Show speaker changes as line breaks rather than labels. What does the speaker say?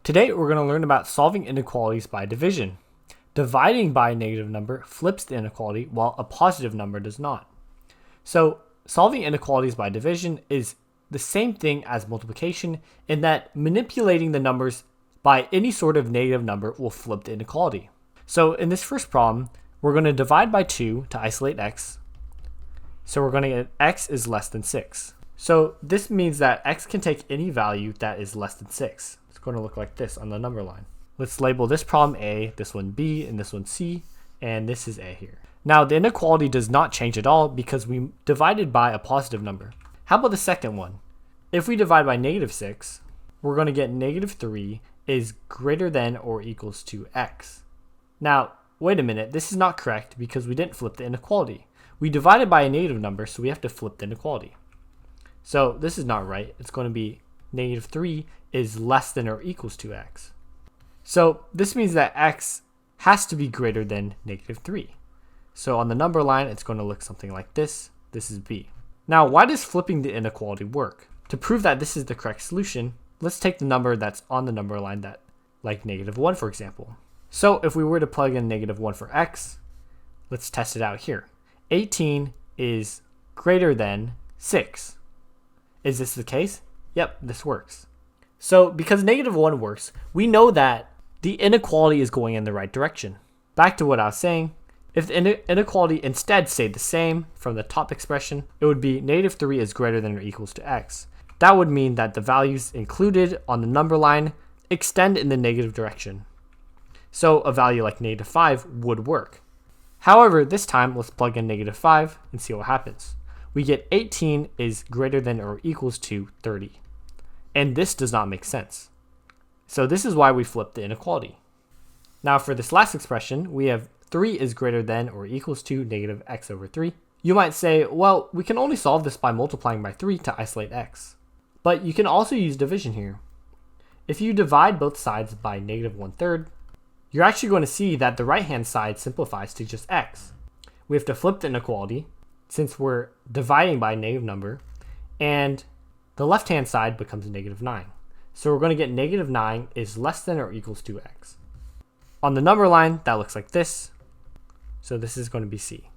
Today we're going to learn about solving inequalities by division. Dividing by a negative number flips the inequality while a positive number does not. So solving inequalities by division is the same thing as multiplication in that manipulating the numbers by any sort of negative number will flip the inequality. So in this first problem, we're going to divide by 2 to isolate x. So we're going to get x is less than 6. So this means that x can take any value that is less than 6. It's going to look like this on the number line. Let's label this problem A, this one B, and this one C, and this is A here. Now the inequality does not change at all because we divided by a positive number. How about the second one? If we divide by negative 6, we're going to get negative 3 is greater than or equals to x. Now, wait a minute, this is not correct because we didn't flip the inequality. We divided by a negative number, so we have to flip the inequality. So this is not right. It's going to be negative 3 is less than or equals to x. So this means that x has to be greater than negative 3. So on the number line, it's going to look something like this. This is b. Now, why does flipping the inequality work? To prove that this is the correct solution, let's take the number that's on the number line, that, like negative 1, for example. So if we were to plug in negative 1 for x, let's test it out here. 18 is greater than 6. Is this the case? Yep, this works. So because negative 1 works, we know that the inequality is going in the right direction. Back to what I was saying, if the inequality instead stayed the same from the top expression, it would be negative 3 is greater than or equals to x. That would mean that the values included on the number line extend in the negative direction. So a value like negative 5 would work. However, this time let's plug in negative 5 and see what happens. We get 18 is greater than or equals to 30. And this does not make sense. So this is why we flip the inequality. Now for this last expression, we have 3 is greater than or equals to negative x over 3. You might say, well, we can only solve this by multiplying by 3 to isolate x. But you can also use division here. If you divide both sides by negative 1/3, you're actually going to see that the right-hand side simplifies to just x. We have to flip the inequality since we're dividing by a negative number, and the left-hand side becomes negative 9. So we're going to get negative 9 is less than or equals to x. On the number line, that looks like this. So this is going to be C.